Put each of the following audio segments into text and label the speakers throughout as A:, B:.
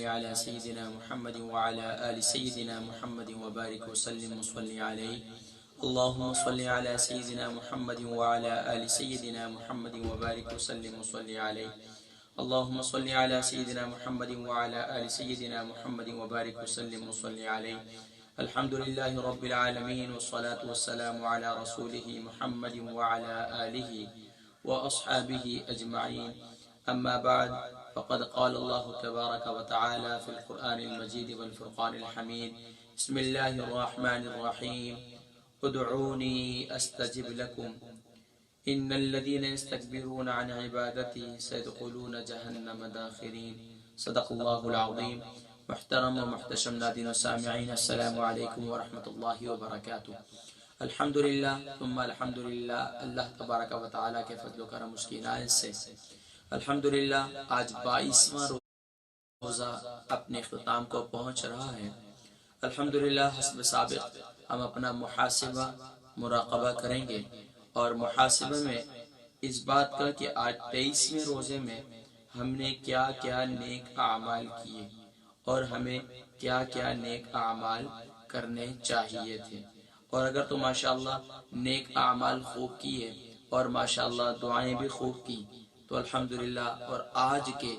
A: على سيدنا محمد وعلى آل سيدنا محمد وبارك وسلم وصلي عليه. اللهم صل على سيدنا محمد وعلى آل سيدنا محمد وبارك وسلم وصلي عليه. اللهم صل على سيدنا محمد وعلى آل سيدنا محمد وبارك وسلم وصلي عليه. الحمد لله رب العالمين والصلاة والسلام على رسوله محمد وعلى آله وأصحابه أجمعين. أما بعد، فقد قال الله تبارك وتعالى في القرآن المجيد والفرقان الحميد: بسم الله الرحمن الرحيم. ادعوني أستجب لكم إن الذين يستكبرون عن عبادتي سيدخلون جهنم داخرين. صدق الله العظيم. محترم و محتشم ناظرین و سامعین، السلام علیکم ورحمۃ اللہ وبرکاتہ. الحمدللہ ثم الحمدللہ، اللہ تبارک و تعالیٰ کے فضل و کرم اس کی عنایت سے الحمدللہ آج 22واں روزہ اپنے اختتام کو پہنچ رہا ہے. الحمدللہ حسب سابق ہم اپنا محاسبہ مراقبہ کریں گے، اور محاسبہ میں اس بات کا کہ آج 23ویں روزے میں ہم نے کیا کیا نیک اعمال کیے اور ہمیں کیا کیا نیک اعمال کرنے چاہیے تھے. اور اگر تو ماشاءاللہ نیک اعمال خوب کیے اور ماشاءاللہ دعائیں بھی خوب کی تو الحمدللہ. اور آج کے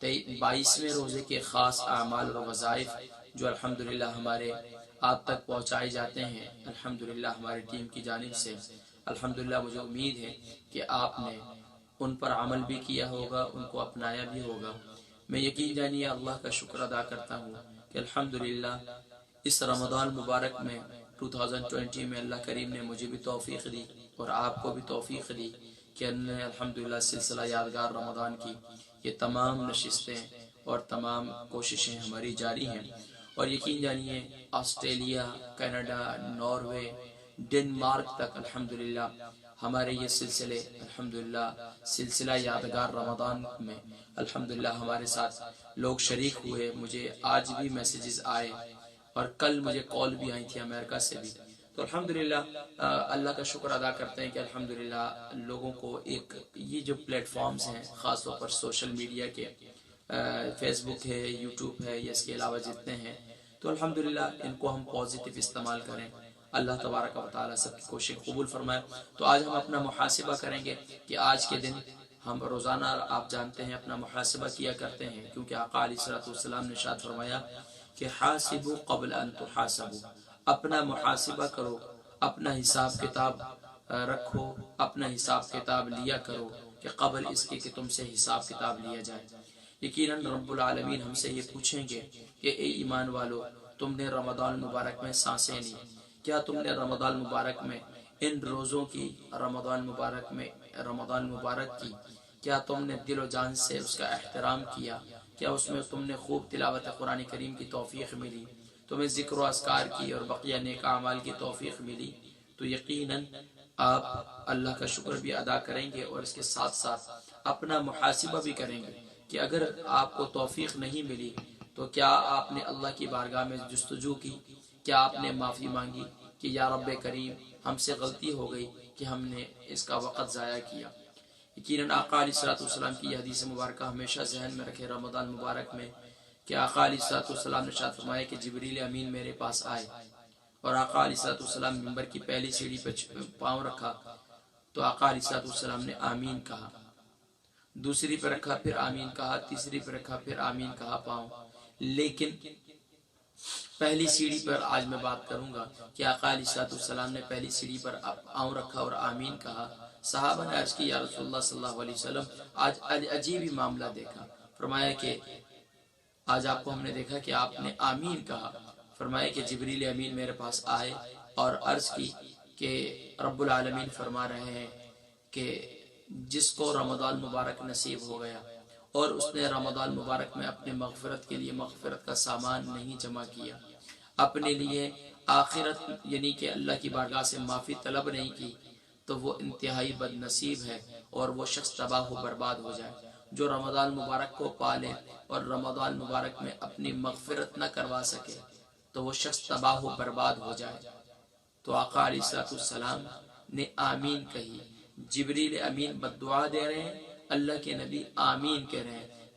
A: 22ویں روزے کے خاص اعمال و وظائف جو الحمدللہ ہمارے آپ تک پہنچائے جاتے ہیں الحمدللہ ہماری ٹیم کی جانب سے، الحمدللہ مجھے امید ہے کہ آپ نے ان پر عمل بھی کیا ہوگا، ان کو اپنایا بھی ہوگا. میں یقین جانیے اللہ کا شکر ادا کرتا ہوں کہ الحمدللہ اس رمضان مبارک میں 2020 میں اللہ کریم نے مجھے بھی توفیق دی اور آپ کو بھی توفیق دی کہ الحمدللہ سلسلہ یادگار رمضان کی یہ تمام نشستیں اور تمام کوششیں ہماری جاری ہیں. اور یقین جانیے آسٹریلیا، کینیڈا، ناروے، ڈنمارک تک الحمدللہ ہمارے یہ سلسلے الحمدللہ سلسلہ یادگار رمضان میں الحمدللہ ہمارے ساتھ لوگ شریک ہوئے. مجھے آج بھی میسیجز آئے اور کل مجھے کال بھی آئی تھی امریکہ سے بھی. تو الحمدللہ اللہ کا شکر ادا کرتے ہیں کہ الحمدللہ لوگوں کو ایک یہ جو پلیٹ فارمز ہیں خاص طور پر سوشل میڈیا کے، فیس بک ہے، یوٹیوب ہے، یا اس کے علاوہ جتنے ہیں، تو الحمدللہ ان کو ہم پازیٹیو استعمال کریں. اللہ تبارک و تعالیٰ سب کی کوشش قبول فرمائے. تو آج ہم اپنا محاسبہ کریں گے کہ آج کے دن ہم روزانہ آپ جانتے ہیں اپنا محاسبہ کیا کرتے ہیں، کیونکہ آقا علیہ الصلوۃ والسلام نے ارشاد فرمایا کہ حاسبوا قبل ان تحاسبوا، اپنا محاسبہ کرو، اپنا حساب کتاب رکھو، اپنا حساب کتاب لیا کرو کہ قبل اس کے کہ تم سے حساب کتاب لیا جائے. یقیناً رب العالمین ہم سے یہ پوچھیں گے کہ اے ایمان والو، تم نے رمضان مبارک میں سانسیں لی، کیا تم نے رمضان مبارک میں ان روزوں کی، رمضان مبارک کی کیا تم نے دل و جان سے اس کا احترام کیا؟ کیا اس میں تم نے خوب تلاوت قرآن کریم کی توفیق ملی، تمہیں ذکر و اذکار کی اور بقیہ نیک اعمال کی توفیق ملی؟ تو یقیناً آپ اللہ کا شکر بھی ادا کریں گے اور اس کے ساتھ ساتھ اپنا محاسبہ بھی کریں گے کہ اگر آپ کو توفیق نہیں ملی تو کیا آپ نے اللہ کی بارگاہ میں جستجو کی، کیا آپ نے معافی مانگی کہ یا رب کریم ہم سے غلطی ہو گئی کہ ہم نے اس کا وقت ضائع کیا. یقیناً آقا علیہ الصلوۃ والسلام کی یہ حدیث مبارکہ ہمیشہ ذہن میں رکھے رمضان مبارک میں کہ آقا علیہ الصلوۃ والسلام نے ارشاد فرمایا کہ جبریل امین میرے پاس آئے اور آقا علیہ الصلوۃ والسلام ممبر کی پہلی سیڑھی پہ پاؤں رکھا تو آقا علیہ الصلوۃ والسلام نے آمین کہا، دوسری پہ رکھا پھر آمین کہا، تیسری پہ رکھا پھر آمین کہا پاؤں. لیکن پہلی سیڑھی پر آج میں بات کروں گا کہ آقا علیہ الصلوۃ والسلام نے پہلی سیڑھی پر پاؤں رکھا اور آمین کہا. صحابہ نے عرض کی یا رسول اللہ صلی اللہ علیہ وسلم آج عجیب ہی معاملہ دیکھا. فرمایا کہ آج آپ کو ہم نے دیکھا کہ آپ نے آمین کہا. فرمایا کہ جبریل امین میرے پاس آئے اور عرض کی کہ رب العالمین فرما رہے ہیں کہ جس کو رمضان مبارک نصیب ہو گیا اور اس نے رمضان مبارک میں اپنے مغفرت کے لیے مغفرت کا سامان نہیں جمع کیا، اپنے لیے آخرت یعنی کہ اللہ کی بارگاہ سے معافی طلب نہیں کی، تو وہ انتہائی بد نصیب ہے اور وہ شخص تباہ و برباد ہو جائے. جو رمضان مبارک کو پالے اور رمضان مبارک میں اپنی مغفرت نہ کروا سکے تو وہ شخص تباہ و برباد ہو جائے. تو آقا علیہ السلام نے آمین کہی. جبریل امین بد دعا دے رہے ہیں، اللہ کے نبی آمین کہہ رہے ہیں.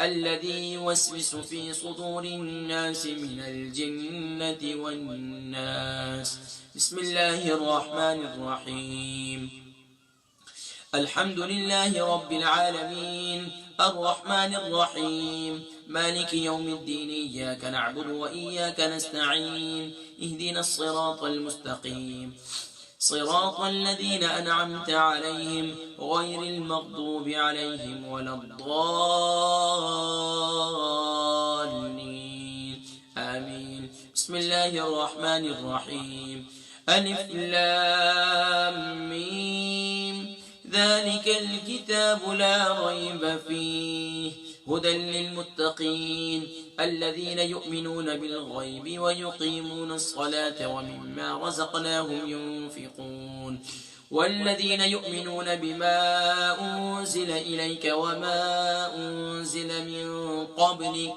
A: الذي يوسوس في صدور الناس من الجنة والناس। بسم الله الرحمن الرحيم. الحمد لله رب العالمين الرحمن الرحيم مالك يوم الدين إياك نعبد وإياك نستعين اهدنا الصراط المستقيم صراط الذين أنعمت عليهم غير المغضوب عليهم ولا الضالين آمين. بسم الله الرحمن الرحيم. ألف لام ميم ذلك الكتاب لا ريب فيه هدى للمتقين الذين يؤمنون بالغيب ويقيمون الصلاة ومما رزقناهم ينفقون والذين يؤمنون بما أنزل إليك وما أنزل من قبلك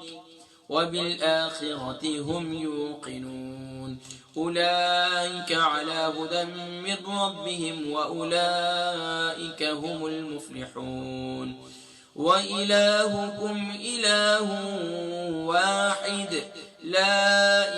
A: وبالآخرة هم يوقنون أولئك على هدى من ربهم وأولئك هم المفلحون. وإلهكم إله واحد لا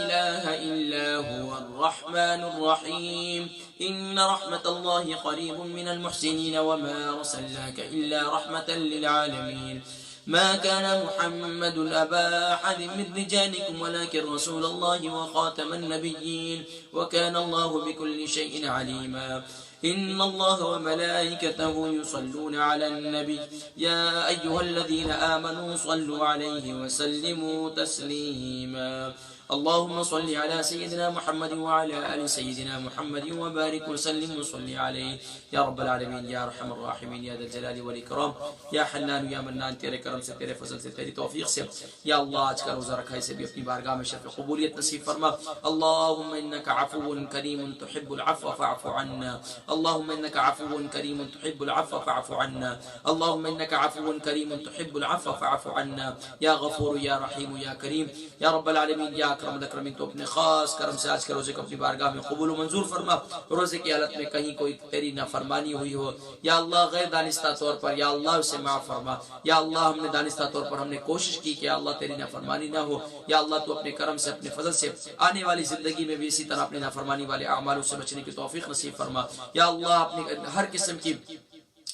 A: إله إلا هو الرحمن الرحيم. إن رحمة الله قريب من المحسنين وما أرسلناك إلا رحمة للعالمين. ما كان محمد أبا أحد من رجالكم ولكن رسول الله وخاتم النبيين وكان الله بكل شيء عليما إن الله وملائكته يصلون على النبي يا أيها الذين آمنوا صلوا عليه وسلموا تسليما اللهم صل على سيدنا محمد وعلى آل سيدنا محمد وبارك وسلم وصل عليه يا رب العالمين يا أرحم الراحمين يا ذا الجلال والإكرام يا حنان يا منان تیرے کرم سے تیرے فضل سے تیری توفیق سے یا اللہ آج کا روزہ رکھا اسے بھی اپنی بارگاہ میں شرف قبولیت نصیب فرما اللهم إنك عفو كريم تحب العفو فاعف عنا اللهم إنك عفو كريم تحب العفو فاعف عنا اللهم إنك عفو كريم تحب العفو فاعف عنا يا غفور يا رحيم يا كريم يا رب العالمين يا اکرم الاکرمین تو اپنے خاص کرم سے آج کے روزے کو اپنی بارگاہ میں قبول و منظور فرما روزے کی حالت میں کہیں کوئی تیری نافرمانی ہوئی ہو یا اللہ غیر دانستہ طور پر یا اللہ اسے معاف فرما یا اللہ ہم نے دانستہ طور پر ہم نے کوشش کی کہ یا اللہ تیری نافرمانی نہ ہو یا اللہ تو اپنے کرم سے اپنے فضل سے آنے والی زندگی میں بھی اسی طرح اپنے نافرمانی والے اعمالوں سے بچنے کی توفیق نصیب فرما یا اللہ اپنے ہر قسم کی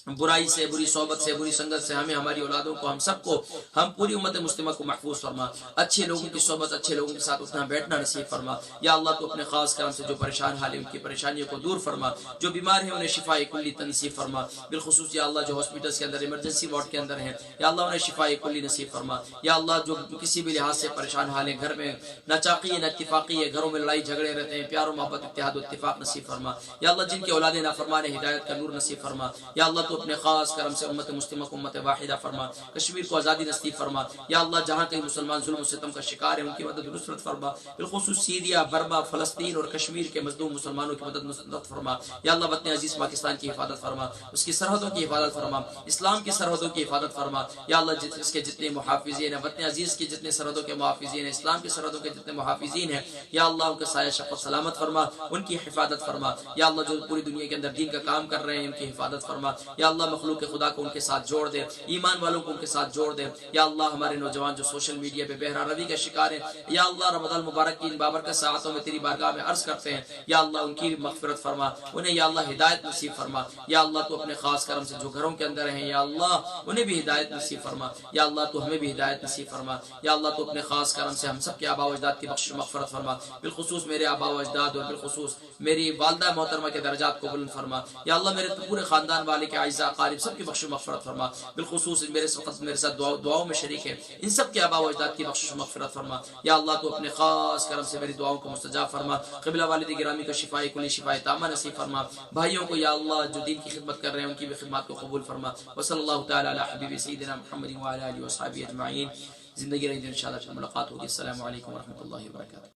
A: برائی سے بری صحبت سے بری سنگت سے ہمیں ہماری اولادوں کو ہم سب کو ہم پوری امت مسلمہ کو محفوظ فرما اچھے لوگوں کی صحبت اچھے لوگوں کے ساتھ اٹھنا بیٹھنا نصیب فرما یا اللہ تو اپنے خاص کرم سے جو پریشان حال ہے ان کی پریشانیوں کو دور فرما جو بیمار ہیں انہیں شفاء کلی نصیب فرما بالخصوص یا اللہ جو ہاسپٹلس کے اندر ایمرجنسی وارڈ کے اندر ہیں یا اللہ انہیں شفاء کلی نصیب فرما یا اللہ جو کسی بھی لحاظ سے پریشان حال ہیں گھر میں نہ چاقی ہے نہ اتفاقی ہے گھروں میں لڑائی جھگڑے رہتے ہیں پیار و محبت اتحاد و اتفاق نصیب فرما یا اللہ جن کی اولادیں نافرمان ہیں ہدایت کا نور نصیب فرما یا اللہ تو اپنے خاص کرم سے امت مسلمہ کو امت واحدہ فرما کشمیر کو آزادی نصیب فرما یا اللہ جہاں کہیں مسلمان ظلم و ستم کا شکار ہیں ان کی مدد و نصرت فرما بالخصوص سیریا برما فلسطین اور کشمیر کے مظلوم مسلمانوں کی مدد نصرت فرما یا اللہ وطن عزیز پاکستان کی حفاظت فرما اس کی سرحدوں کی حفاظت فرما اسلام کی سرحدوں کی حفاظت فرما یا اللہ اس کے جتنے محافظین ہیں وطن عزیز کے جتنے سرحدوں کے محافظین ہیں اسلام کی سرحدوں کے جتنے محافظین ہیں یا اللہ ان کا سایہ شفقت سلامت فرما ان کی حفاظت فرما یا اللہ جو پوری دنیا کے اندر دین کا کام کر رہے ہیں ان کی حفاظت فرما یا اللہ مخلوق خدا کو ان کے ساتھ جوڑ دے ایمان والوں کو ان کے ساتھ جوڑ دے یا اللہ ہمارے نوجوان جو سوشل میڈیا پہ بہرا روی کا شکار ہیں یا اللہ رمضان المبارک کی ان بابرکت ساعتوں میں تیری بارگاہ میں عرض کرتے ہیں یا اللہ ان کی مغفرت فرما انہیں یا اللہ ہدایت نصیب فرما یا اللہ تو اپنے خاص کرم سے جو گھروں کے اندر ہیں یا اللہ انہیں بھی ہدایت نصیب فرما یا اللہ تو ہمیں بھی ہدایت نصیب فرما یا اللہ تو اپنے خاص کرم سے ہم سب کے آبا و اجداد کی بخش مغفرت فرما بالخصوص میرے آبا و اجداد اور بالخصوص میری والدہ محترمہ کے درجات کو بلند فرما یا اللہ میرے پورے خاندان والے کے اعزاء اقارب سب کی بخش مغفرت فرما بالخصوص میرے ساتھ دعاؤں میں شریک ہے ان سب کے آبا و اجداد کی بخشش و مغفرت فرما یا اللہ تو اپنے خاص کرم سے میری دعاؤں کو مستجاب فرما قبلہ والد گرامی کو شفاء کلی شفاء تامہ نصیب فرما بھائیوں کو یا اللہ جو دین کی خدمت کر رہے ہیں ان کی بھی خدمات کو قبول فرما وصلی اللہ تعالی علی حبیب سیدنا محمد وعلی آلہ وصحبہ اجمعین زندگی رہی انشاءاللہ ملاقات ہوگی السلام علیکم ورحمۃ اللہ وبرکاتہ